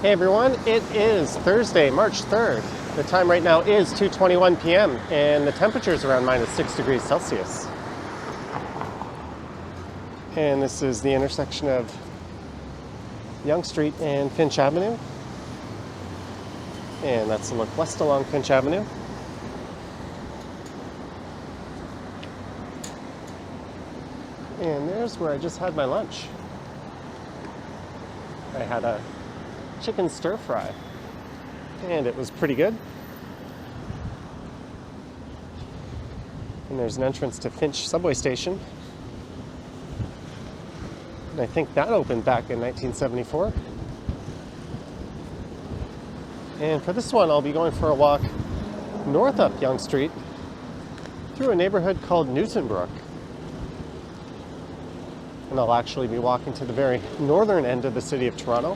Hey everyone, it is Thursday, March 3rd. The time right now is 2:21 p.m. and the temperature is around -6 degrees Celsius. And this is the intersection of Yonge Street and Finch Avenue. And that's a look west along Finch Avenue. And there's where I just had my lunch. I had a chicken stir fry, and it was pretty good. And there's an entrance to Finch subway station. And I think that opened back in 1974. And for this one, I'll be going for a walk north up Yonge Street through a neighborhood called Newtonbrook. And I'll actually be walking to the very northern end of the city of Toronto.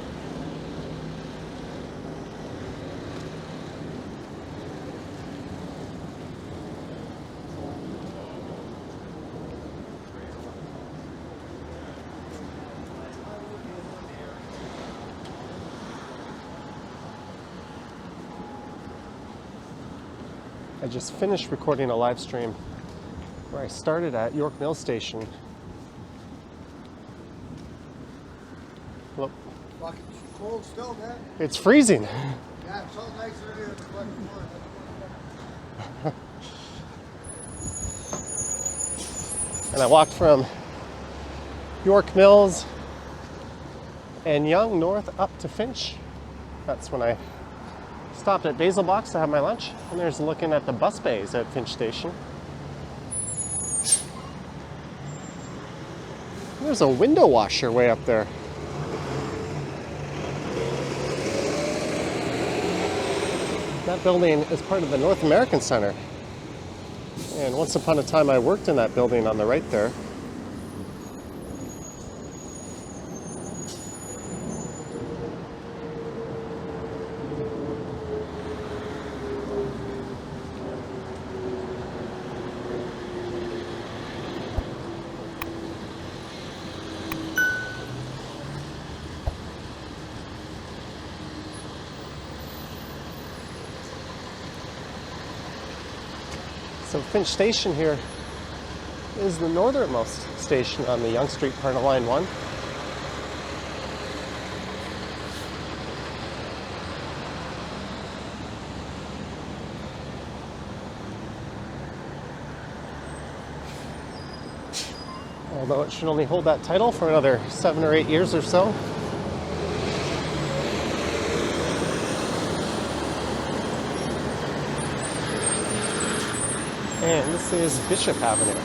I just finished recording a live stream where I started at York Mill Station. Look. Fucking cold still, man. It's freezing. Yeah, it's so nice earlier in the fucking morning. And I walked from York Mills and Yonge north up to Finch. That's when I stopped at Basil Box to have my lunch. And there's looking at the bus bays at Finch Station. There's a window washer way up there. That building is part of the North American Center. And once upon a time I worked in that building on the right there. So Finch Station here is the northernmost station on the Yonge Street part of Line 1. Although it should only hold that title for another 7 or 8 years or so. And this is Bishop Avenue.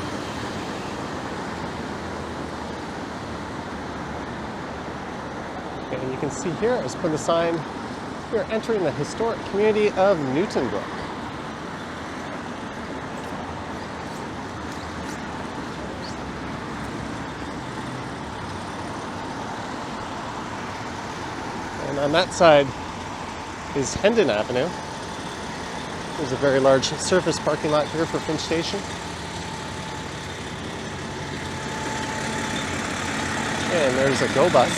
And you can see here, I just put a sign, we are entering the historic community of Newtonbrook. And on that side is Hendon Avenue. There's a very large surface parking lot here for Finch Station. And there's a GO bus.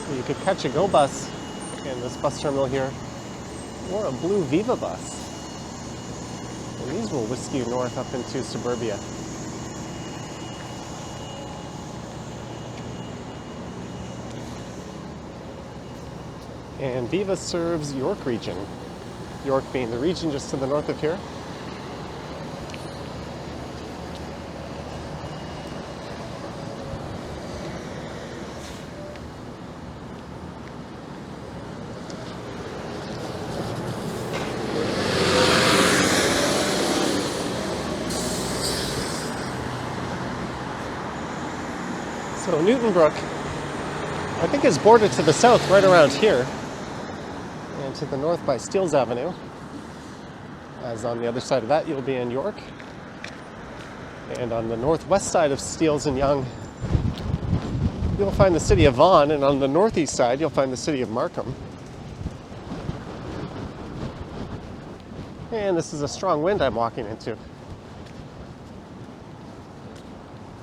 So you could catch a GO bus in this bus terminal here, or a blue Viva bus. And these will whisk you north up into suburbia. And Viva serves York region. York being the region just to the north of here. So Newtonbrook, I think, is bordered to the south right around here. And to the north by Steeles Avenue. As on the other side of that, you'll be in York. And on the northwest side of Steeles and Yonge, you'll find the city of Vaughan, and on the northeast side, you'll find the city of Markham. And this is a strong wind I'm walking into.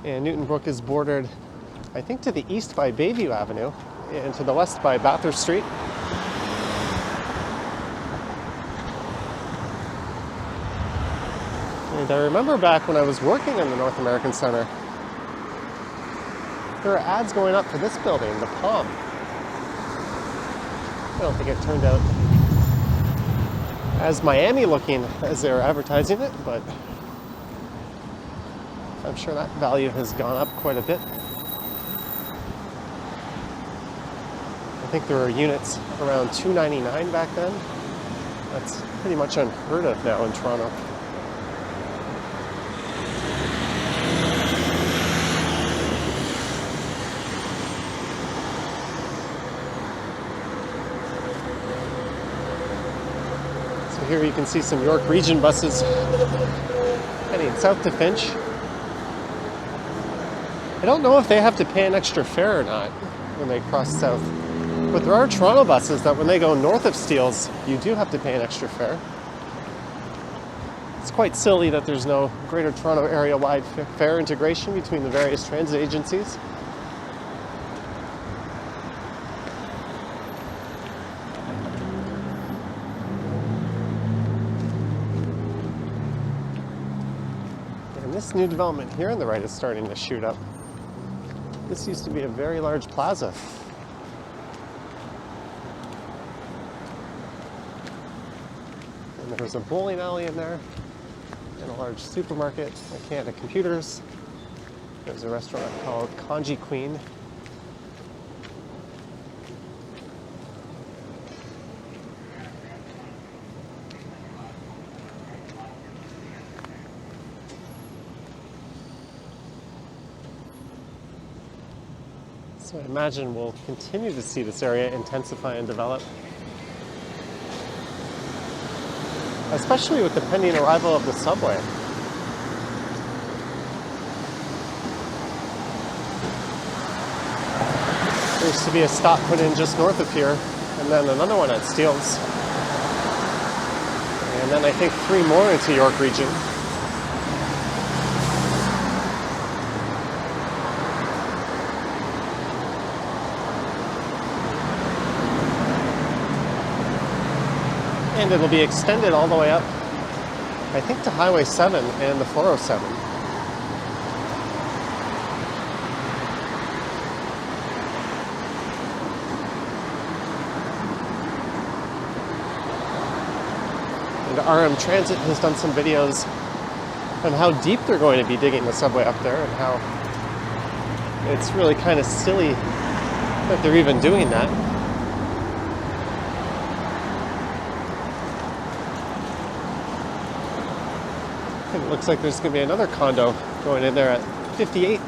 And Newtonbrook is bordered, I think, to the east by Bayview Avenue and to the west by Bathurst Street. And I remember back when I was working in the North American Center, there were ads going up for this building, the Palm. I don't think it turned out as Miami looking as they were advertising it, but I'm sure that value has gone up quite a bit. I think there were units around $299 back then. That's pretty much unheard of now in Toronto. So here you can see some York Region buses heading south to Finch. I don't know if they have to pay an extra fare or not when they cross south, but there are Toronto buses that when they go north of Steeles, you do have to pay an extra fare. It's quite silly that there's no Greater Toronto area-wide fare integration between the various transit agencies. And this new development here on the right is starting to shoot up. This used to be a very large plaza. And there was a bowling alley in there, and a large supermarket, a Canada Computers. There's a restaurant called Kanji Queen. So I imagine we'll continue to see this area intensify and develop, especially with the pending arrival of the subway. There used to be a stop put in just north of here, and then another one at Steeles. And then I think 3 more into York Region. And it'll be extended all the way up, I think, to Highway 7 and the 407. And RM Transit has done some videos on how deep they're going to be digging the subway up there and how it's really kind of silly that they're even doing that. It looks like there's going to be another condo going in there at 68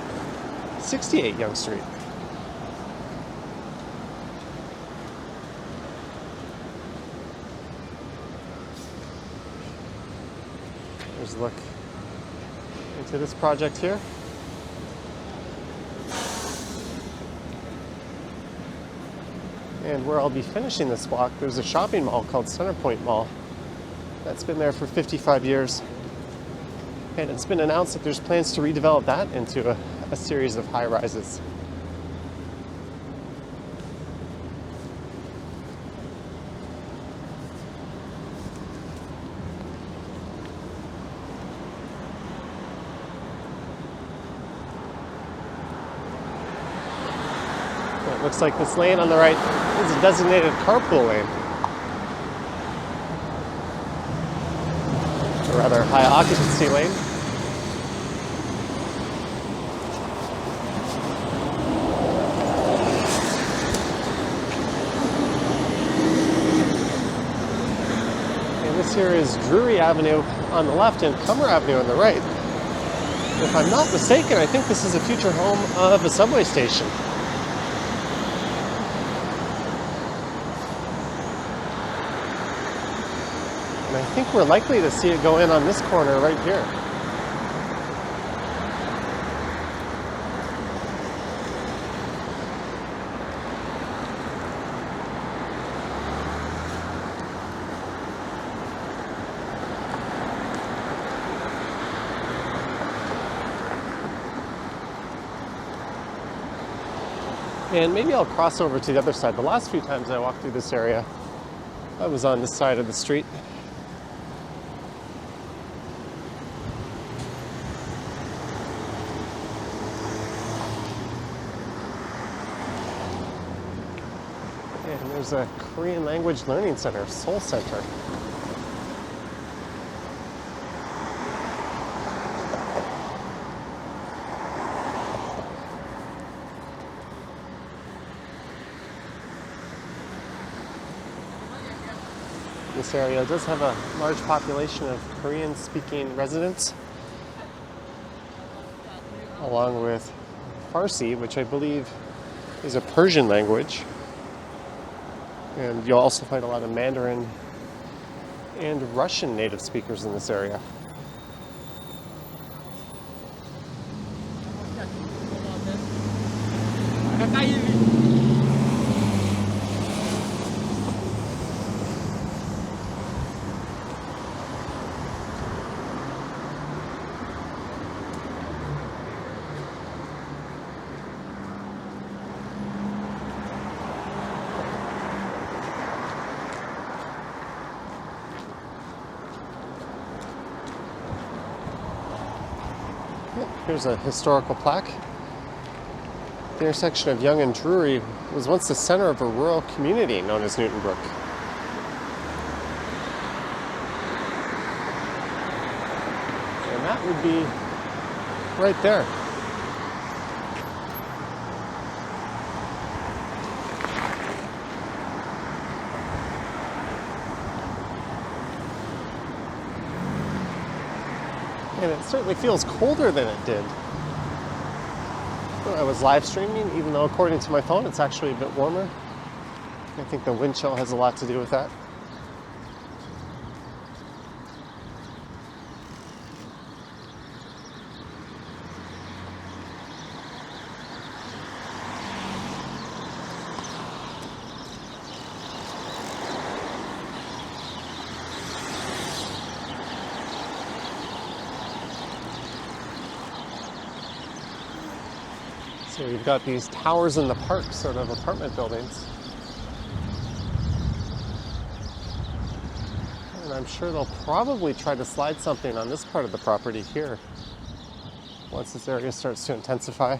Yonge Street. There's a look into this project here. And where I'll be finishing this walk, there's a shopping mall called Centerpoint Mall that's been there for 55 years. And it's been announced that there's plans to redevelop that into a series of high-rises. It looks like this lane on the right is a designated carpool lane. A rather high occupancy lane. This here is Drury Avenue on the left and Cummer Avenue on the right. If I'm not mistaken, I think this is a future home of a subway station. And I think we're likely to see it go in on this corner right here. And maybe I'll cross over to the other side. The last few times I walked through this area, I was on this side of the street. And there's a Korean language learning center, Seoul Center. This area does have a large population of Korean-speaking residents, along with Farsi, which I believe is a Persian language. And you'll also find a lot of Mandarin and Russian native speakers in this area. Here's a historical plaque. The intersection of Yonge and Drury was once the center of a rural community known as Newtonbrook. And that would be right there. And it certainly feels colder than it did when I was live streaming, even though according to my phone it's actually a bit warmer. I think the wind chill has a lot to do with that. So you've got these towers in the park, sort of apartment buildings. And I'm sure they'll probably try to slide something on this part of the property here once this area starts to intensify.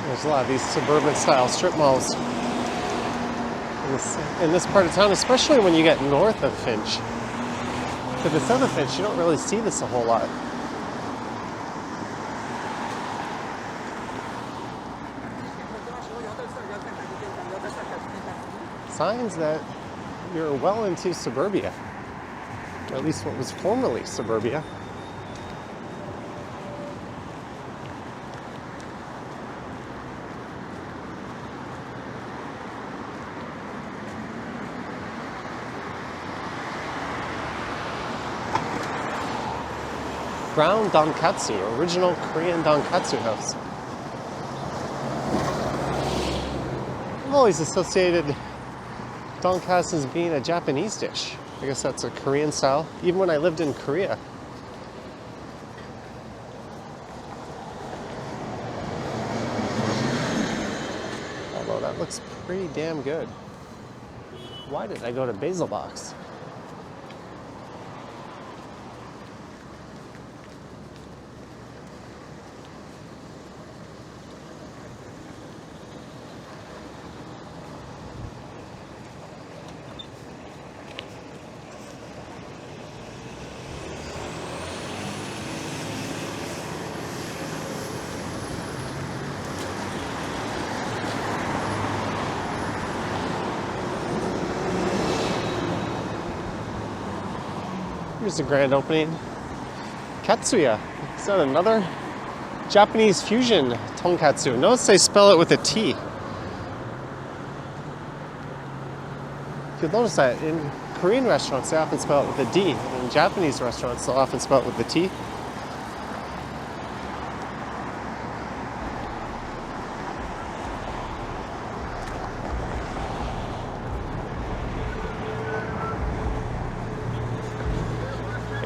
There's a lot of these suburban style strip malls in this part of town, especially when you get north of Finch. To the south of Finch, you don't really see this a whole lot. Signs that you're well into suburbia, or at least what was formerly suburbia. Brown Donkatsu, original Korean Donkatsu house. I've always associated donkasu as being a Japanese dish. I guess that's a Korean style, even when I lived in Korea. Although that looks pretty damn good. Why did I go to Basil Box? Here's the grand opening. Katsuya. Is that another Japanese fusion tonkatsu? Notice they spell it with a T. You'll notice that in Korean restaurants they often spell it with a D, and in Japanese restaurants they'll often spell it with a T.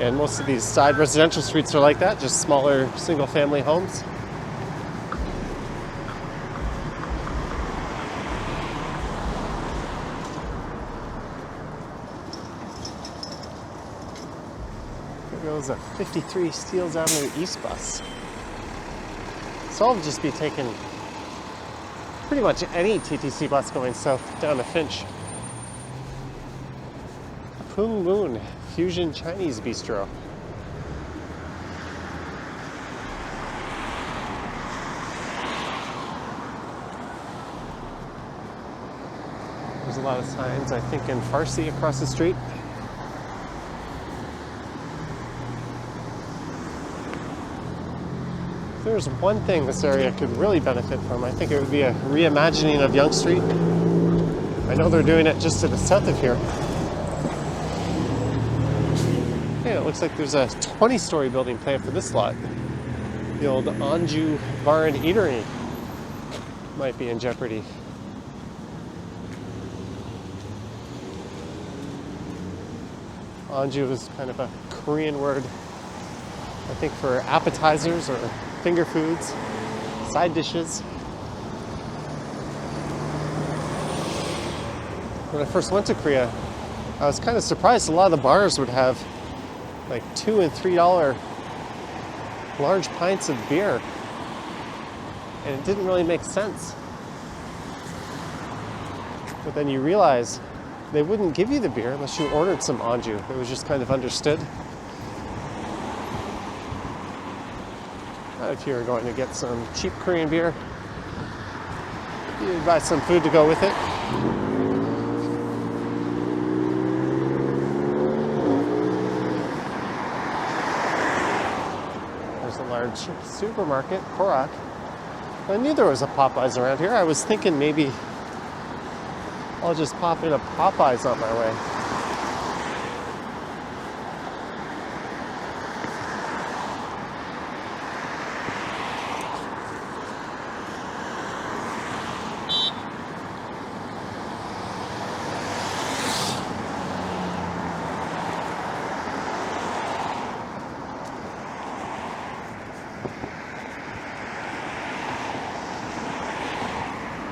And most of these side residential streets are like that, just smaller single-family homes. There goes a 53 Steeles Avenue East bus. So I'll just be taking pretty much any TTC bus going south down to Finch. Kung Moon Fusion Chinese Bistro. There's a lot of signs, I think, in Farsi across the street. If there's one thing this area could really benefit from, I think it would be a reimagining of Yonge Street. I know they're doing it just to the south of here. Hey, it looks like there's a 20-story building planned for this lot. The old Anju Bar and Eatery might be in jeopardy. Anju is kind of a Korean word, I think, for appetizers or finger foods, side dishes. When I first went to Korea, I was kind of surprised a lot of the bars would have like $2 and $3 large pints of beer, and it didn't really make sense. But then you realize they wouldn't give you the beer unless you ordered some anju. It was just kind of understood. If you're going to get some cheap Korean beer, you buy some food to go with it. Large supermarket, Korak. I knew there was a Popeyes around here. I was thinking maybe I'll just pop in a Popeyes on my way.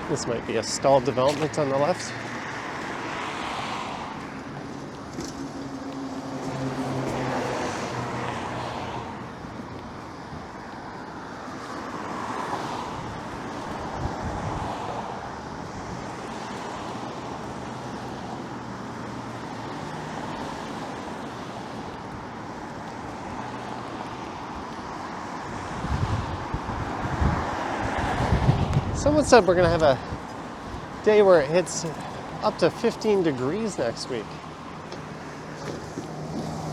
This might be a stalled development on the left. Someone said we're going to have a day where it hits up to 15 degrees next week.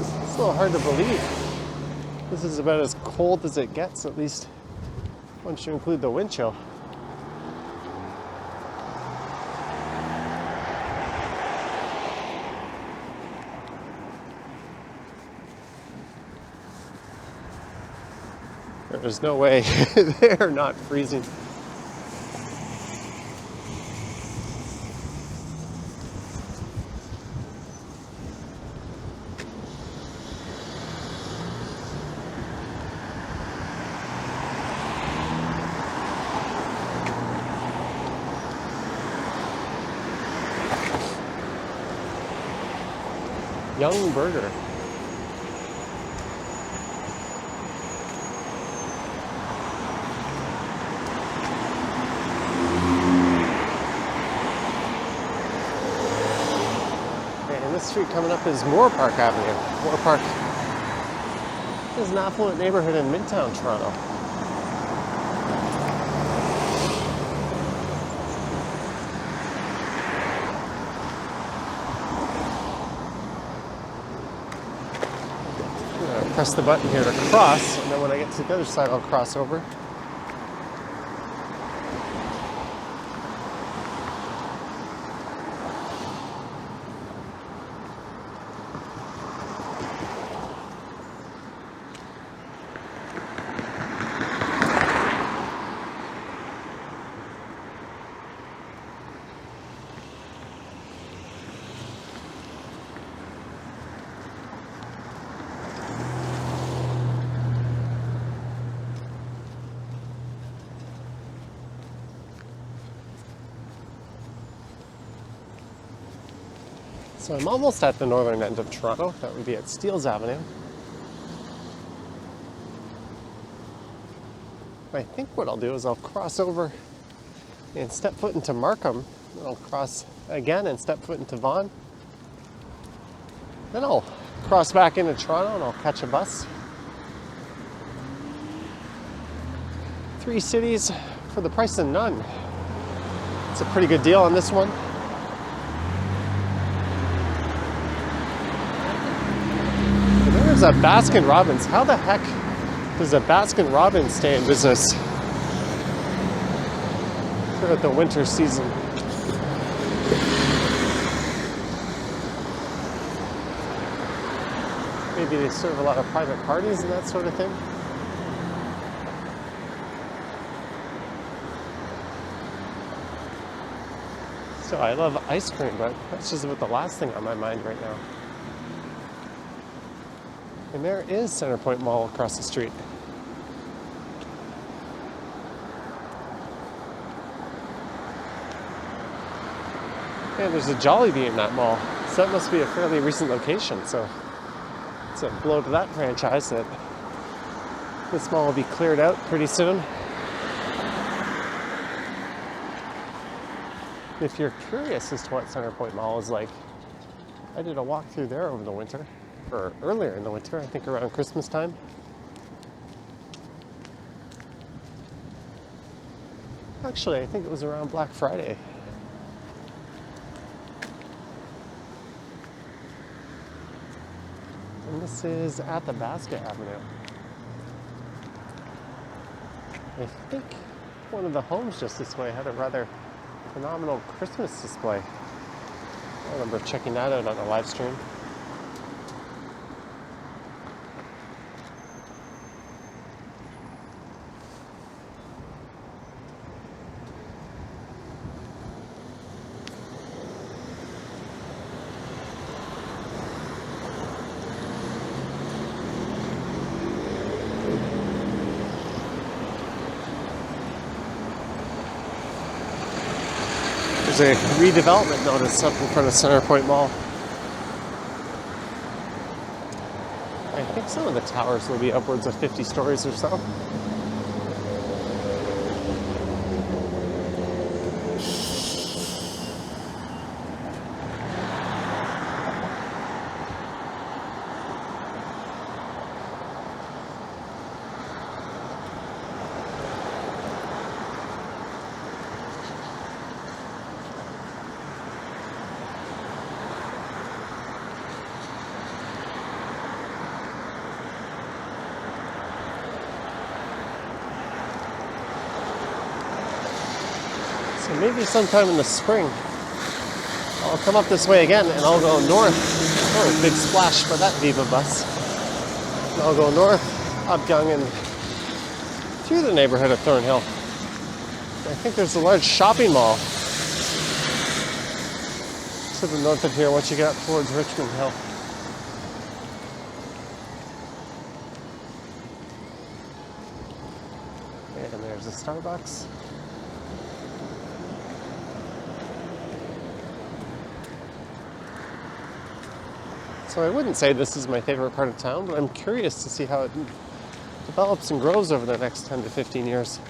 It's a little hard to believe. This is about as cold as it gets, at least once you include the wind chill. There's no way they're not freezing. Young Burger. And this street coming up is Moore Park Avenue. Moore Park is an affluent neighborhood in Midtown Toronto. press the button here to cross, and then when I get to the other side, I'll cross over. So I'm almost at the northern end of Toronto. That would be at Steeles Avenue. I think what I'll do is I'll cross over and step foot into Markham. Then I'll cross again and step foot into Vaughan. Then I'll cross back into Toronto and I'll catch a bus. 3 cities for the price of none. It's a pretty good deal on this one. There's a Baskin Robbins. How the heck does a Baskin Robbins stay in business throughout the winter season? Maybe they serve a lot of private parties and that sort of thing. So I love ice cream, but that's just about the last thing on my mind right now. And there is Centerpoint Mall across the street. And there's a Jollibee in that mall. So that must be a fairly recent location. So it's a blow to that franchise that this mall will be cleared out pretty soon. If you're curious as to what Centerpoint Mall is like, I did a walk through there over the winter. Or earlier in the winter, I think around Christmas time. Actually, I think it was around Black Friday. And this is at the Basket Avenue. I think one of the homes just this way had a rather phenomenal Christmas display. I remember checking that out on a live stream. There's a redevelopment notice up in front of Centerpoint Mall. I think some of the towers will be upwards of 50 stories or so. So maybe sometime in the spring, I'll come up this way again and I'll go north. Oh, big splash for that Viva bus. And I'll go north, up Yonge and through the neighborhood of Thornhill. I think there's a large shopping mall to the north of here once you get up towards Richmond Hill. And there's a Starbucks. So I wouldn't say this is my favorite part of town, but I'm curious to see how it develops and grows over the next 10 to 15 years.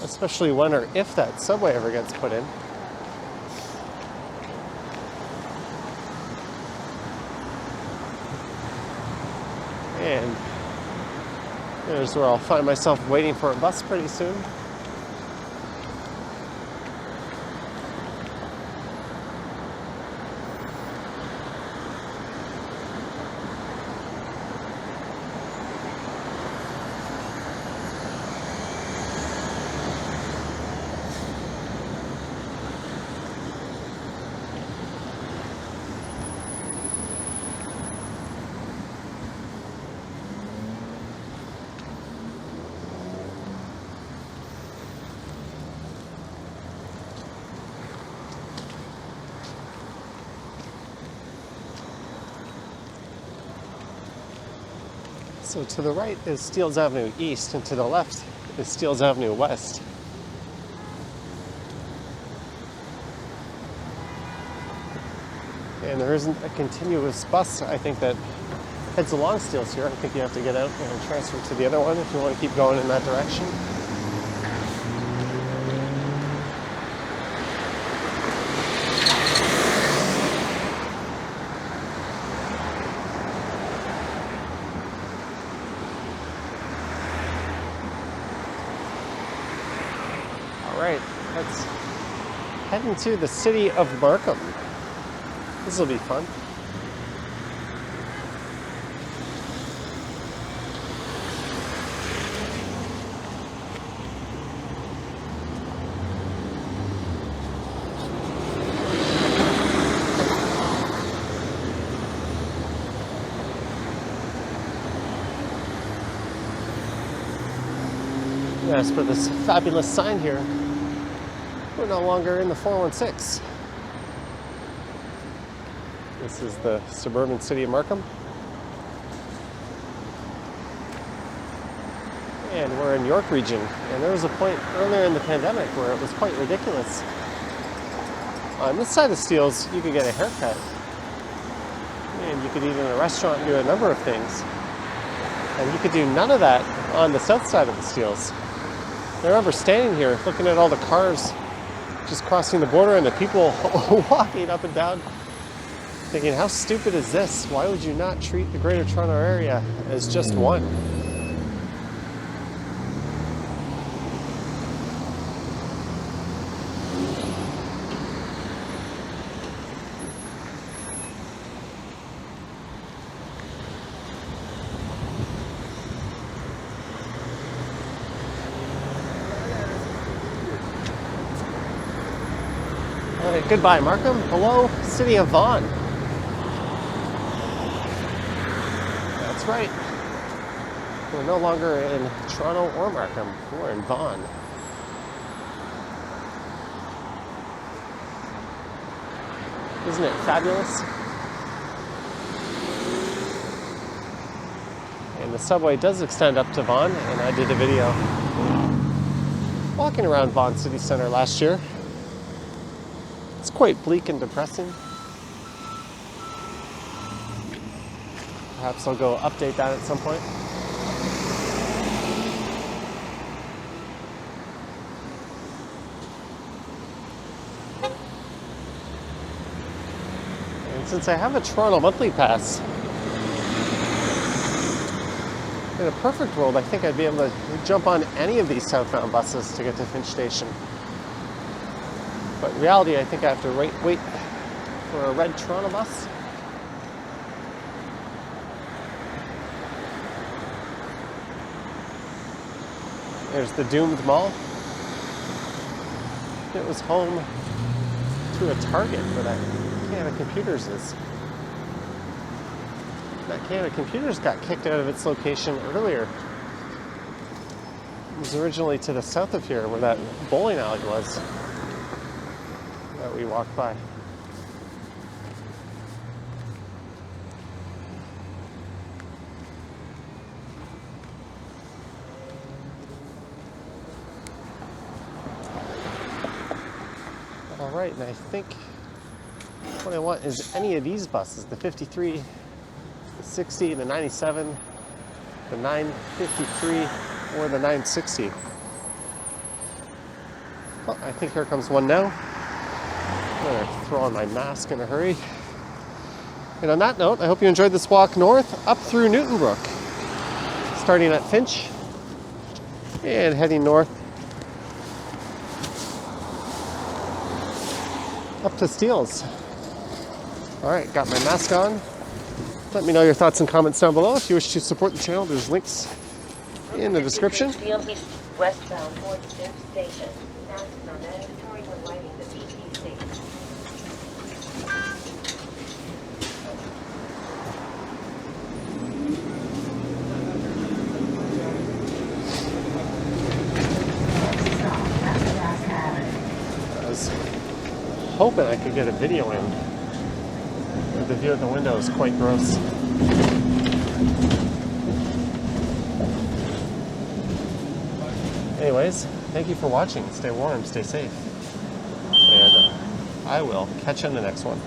Especially when or if that subway ever gets put in. And there's where I'll find myself waiting for a bus pretty soon. So to the right is Steeles Avenue East, and to the left is Steeles Avenue West. And there isn't a continuous bus, I think, that heads along Steeles here. I think you have to get out and transfer to the other one if you want to keep going in that direction. Alright, let's head into the city of Markham. This will be fun. As for this fabulous sign here, we're no longer in the 416. This is the suburban city of Markham. And we're in York region. And there was a point earlier in the pandemic where it was quite ridiculous. On this side of Steeles, you could get a haircut. And you could eat in a restaurant and do a number of things. And you could do none of that on the south side of the Steeles. I remember standing here looking at all the cars just crossing the border and the people walking up and down, thinking, how stupid is this? Why would you not treat the Greater Toronto Area as just one? All right, goodbye, Markham. Hello, city of Vaughan. That's right. We're no longer in Toronto or Markham. We're in Vaughan. Isn't it fabulous? And the subway does extend up to Vaughan, and I did a video walking around Vaughan City Centre last year. It's quite bleak and depressing. Perhaps I'll go update that at some point. And since I have a Toronto monthly pass, in a perfect world, I think I'd be able to jump on any of these southbound buses to get to Finch Station. But in reality, I think I have to wait for a red Toronto bus. There's the doomed mall. It was home to a Target where that can of computers is. That can of computers got kicked out of its location earlier. It was originally to the south of here where that bowling alley was that we walked by. All right, and I think what I want is any of these buses, the 53, the 60, the 97, the 953, or the 960. Oh, I think here comes one now. I'm gonna throw on my mask in a hurry. And on that note, I hope you enjoyed this walk north up through Newtonbrook, starting at Finch and heading north up to Steeles. All right, got my mask on. Let me know your thoughts and comments down below. If you wish to support the channel, there's links in the description. Steeles East westbound towards Finch Station. Masks are mandatory when lighting the PTC. I was hoping I could get a video in. The view of the window is quite gross. Anyways, thank you for watching. Stay warm, stay safe. And I will catch you in the next one.